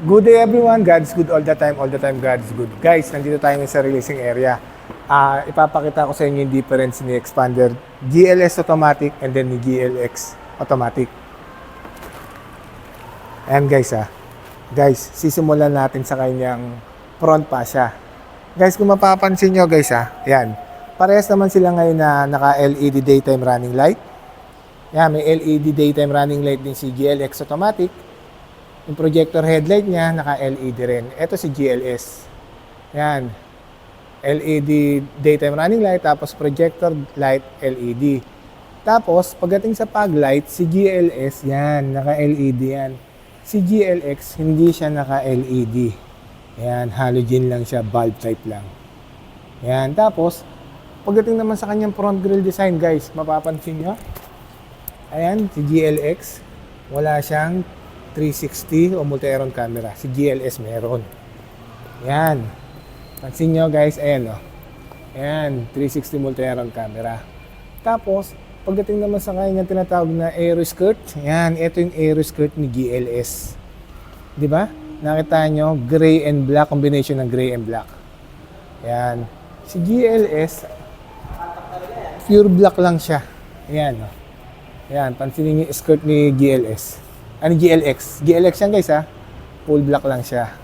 Good day everyone, God's good all the time God's good. Guys, nandito tayo sa releasing area. Ipapakita ko sa inyo yung difference ni Expander GLS Automatic and then ni GLX Automatic. Ayan guys Guys, sisimulan natin sa kanyang front fascia. Guys, kung mapapansin nyo guys ayan. Parehas naman sila ngayon na naka-LED daytime running light. Ayan, may LED daytime running light din si GLX Automatic. Yung projector headlight niya, naka-LED rin. Ito si GLS. Yan. LED daytime running light, tapos projector light LED. Tapos, pagdating sa fog light, si GLS, yan, naka-LED yan. Si GLX, hindi siya naka-LED. Yan, halogen lang siya, bulb type lang. Yan, tapos, pagdating naman sa kanyang front grille design, guys, mapapansin nyo. Ayan, si GLX, wala siyang 360 o multi-aeron camera. Si GLS meron. Yan. Pansin nyo guys, ayan Ayan, 360 multi-aeron camera. Tapos, pagdating naman sa kanya tinatawag na aero skirt, yan, ito yung aero skirt ni GLS. Diba? Nakita nyo, gray and black, combination ng gray and black. Yan. Si GLS, pure black lang siya. Ayan, Ayan, pansinin nyo yung skirt ni GLS. GLX. GLX yan guys Full black lang siya.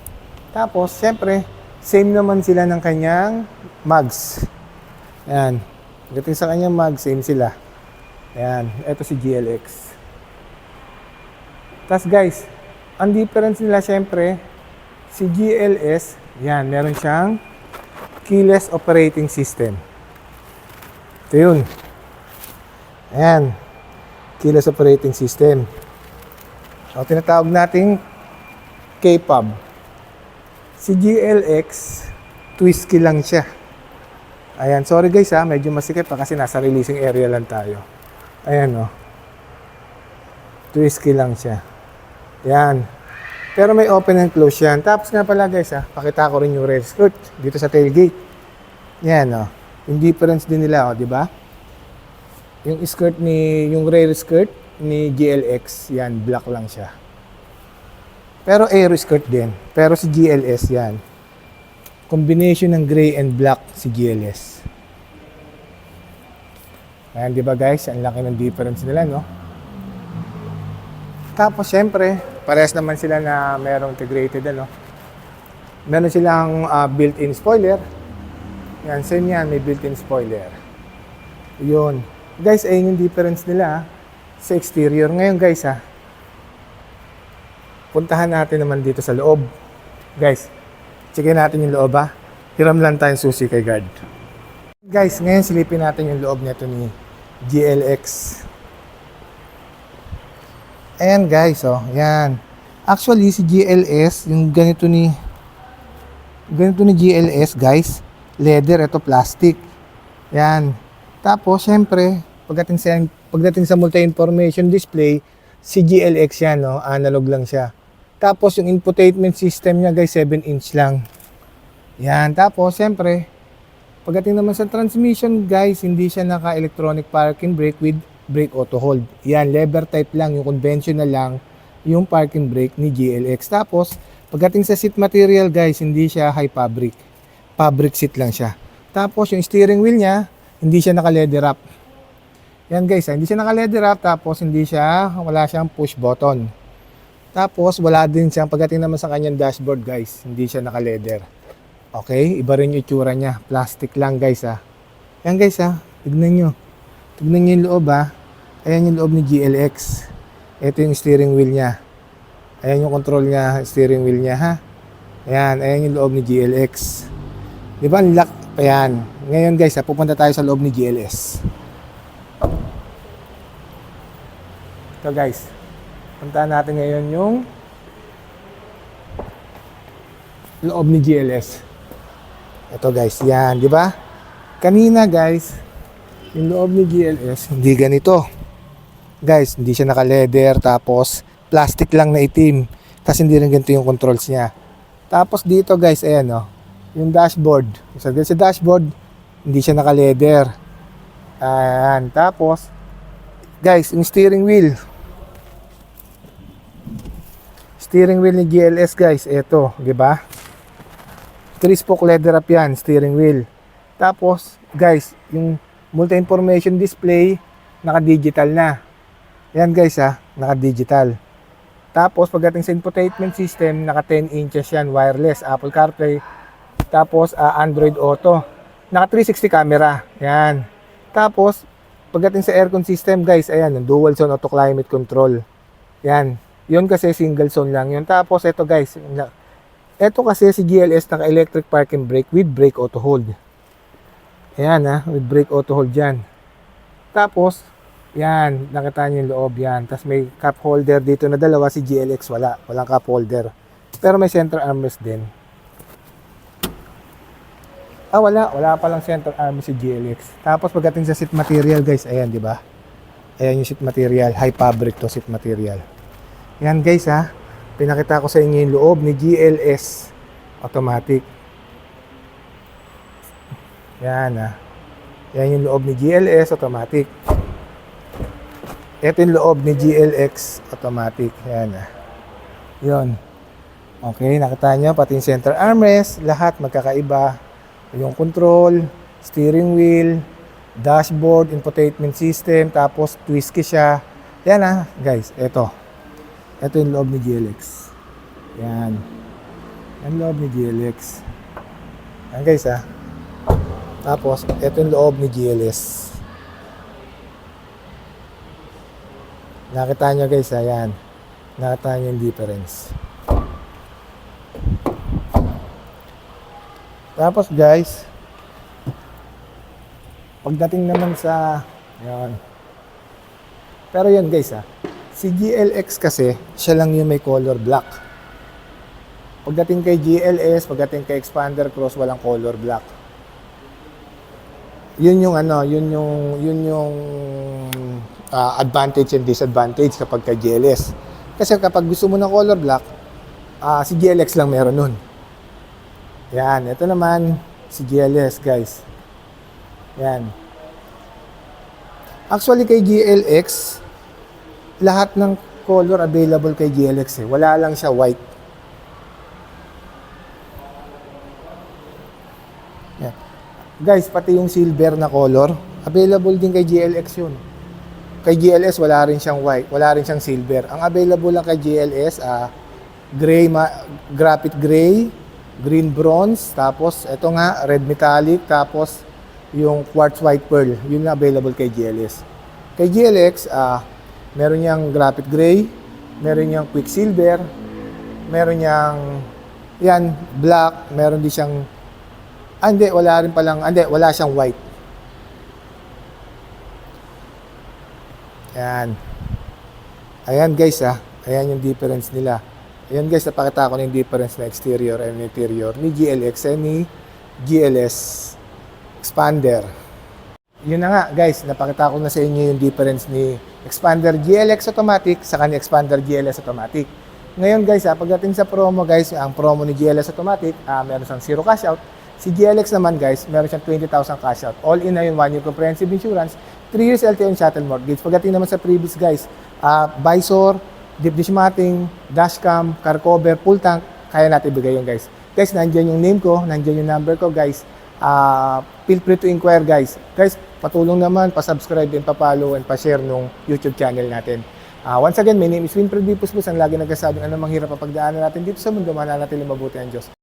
Tapos, siyempre, same naman sila ng kanyang mags. Ayan. Pagdating sa kanyang mags, same sila. Ayan. Ito si GLX. Tapos guys, ang difference nila siyempre, si GLS, yan, meron siyang keyless operating system. Ito yun. Ayan. Keyless operating system. O, tinatawag nating K-pub. Si GLX, twist key lang siya. Ayan, sorry guys medyo masikip kasi nasa releasing area lang tayo. Ayan twist key lang siya. Ayan. Pero may open and close yan. Tapos nga pala guys pakita ko rin yung rear skirt dito sa tailgate. Ayan yung difference din nila di ba? Yung skirt yung rear skirt ni GLX, yan, black lang siya. Pero aero skirt din. Pero si GLS, yan. Combination ng gray and black si GLS. Ayan, di ba guys? Ang laki ng difference nila, no? Tapos, syempre, parehas naman sila na merong integrated, Meron silang built-in spoiler. Yan, same yan, may built-in spoiler. Yun. Guys, ayun yung difference nila, sa exterior. Ngayon guys puntahan natin naman dito sa loob. Guys, checkin natin yung loob Hiram lang tayong susi kay guard. Guys, ngayon silipin natin yung loob nito ni GLX. Ayan guys, yan. Actually, si GLS, yung ganito ni GLS guys, leather, ito plastic. Yan. Tapos, syempre, pagdating sa multi-information display, si GLX yan, analog lang siya. Tapos, yung infotainment system niya, guys, 7-inch lang. Yan. Tapos, siyempre, pagdating naman sa transmission, guys, hindi siya naka-electronic parking brake with brake auto hold. Yan, lever type lang, yung conventional lang, yung parking brake ni GLX. Tapos, pagdating sa seat material, guys, hindi siya high fabric. Fabric seat lang siya. Tapos, yung steering wheel niya, hindi siya naka-leather wrap. Yan guys, hindi siya naka-leather wrap, tapos wala siyang push button. Tapos wala din siyang, pagdating naman sa kanyang dashboard guys, hindi siya naka-leather. Okay, iba rin yung itsura niya, plastic lang guys Yan guys tignan nyo. Tignan nyo yung loob Ayan yung loob ni GLX. Ito yung steering wheel niya. Ayan yung control niya, steering wheel niya ayan yung loob ni GLX. Di ba, lock pa yan. Ngayon guys pupunta tayo sa loob ni GLS. Ito guys, puntahan natin ngayon yung loob ni GLS. Ito guys, yan, di ba? Kanina guys, yung loob ni GLS, hindi ganito. Guys, hindi siya naka-leather, tapos plastic lang na itim. Tapos hindi rin ganito yung controls niya. Tapos dito guys, ayan yung dashboard. Sa dashboard, hindi siya naka-leather. Ayan, tapos guys, yung steering wheel, Steering wheel ni GLS guys, ito, di ba? 3-spoke leather wrap yan, steering wheel. Tapos, guys, yung multi-information display, naka-digital na. Yan guys naka-digital. Tapos, pagdating sa infotainment system, naka 10 inches yan, wireless, Apple CarPlay. Tapos, Android Auto. Naka 360 camera. Yan. Tapos, pagdating sa aircon system, guys, ayan, dual zone auto climate control. Yan. Yun kasi single zone lang yun. Tapos, ito guys, ito kasi si GLS naka-electric parking brake with brake auto hold. Ayan with brake auto hold dyan. Tapos, yan, nakita niyo yung loob yan. Tapos may cup holder dito na dalawa, si GLX wala. Walang cup holder. Pero may center armrest din. Wala palang center armrest si GLX. Tapos pagdating sa seat material guys, ayan, di ba? Ayan yung seat material, high fabric to seat material. Yan guys pinakita ko sa inyo yung loob ni GLS automatic. Yan yan yung loob ni GLS automatic. Ito yung loob ni GLX automatic. Yan yun. Okay, nakita nyo pati yung center armrest, lahat magkakaiba. Yung control, steering wheel, dashboard, infotainment system, tapos twist key siya. Yan guys, ito yung loob ni GLX. Yan yung loob ni GLX. Yan guys tapos ito yung loob ni GLS. Nakita nyo guys yan. Nakita nyo yung difference. Tapos guys, pagdating naman sa yan. Pero yan guys si GLX kasi siya lang yung may color black. Pagdating kay GLS, pagdating kay Expander Cross, walang color black. Yun yung advantage and disadvantage kapag kay GLS. Kasi kapag gusto mo ng color black, si GLX lang meron nun. Yan, ito naman si GLS guys. Yan. Actually kay GLX, lahat ng color available kay GLX wala lang siya white. Yan. Guys, pati yung silver na color, available din kay GLX yun. Kay GLS wala rin siyang white, wala rin siyang silver. Ang available lang kay GLS gray, graphite gray, green bronze, tapos ito nga red metallic, tapos yung quartz white pearl. Yun na available kay GLS. Kay GLX meron niyang graphite gray, meron niyang quicksilver, meron niyang yan black, meron din siyang wala siyang white. Ayan. Ayan guys ayan yung difference nila. Ayan guys, napakita ko na yung difference na exterior and interior ni GLX and ni GLS Expander. Yun na nga guys, napakita ko na sa inyo yung difference ni Expander GLX Automatic sa kanya Expander GLS Automatic. Ngayon guys pagdating sa promo guys, ang promo ni GLS Automatic, meron siyang 0 cash out. Si GLX naman guys, meron siyang 20,000 cash out. All in na yung 1 year comprehensive insurance, 3 years LTO and shuttle mortgage. Pagdating naman sa previous guys, visor, deep dish matting, dashcam, car cover, full tank, kaya natin ibigay yun guys. Guys, nandiyan yung name ko, nandiyan yung number ko guys. Feel free to inquire guys. Guys, patulong naman, pa-subscribe and pa-follow and pa-share nung YouTube channel natin. Once again, my name is Winfred D. Puspos, ang lagi nagkasabing anumang hirap ang pagdaanan natin dito sa mundo, mananatiling mabuti ang Diyos.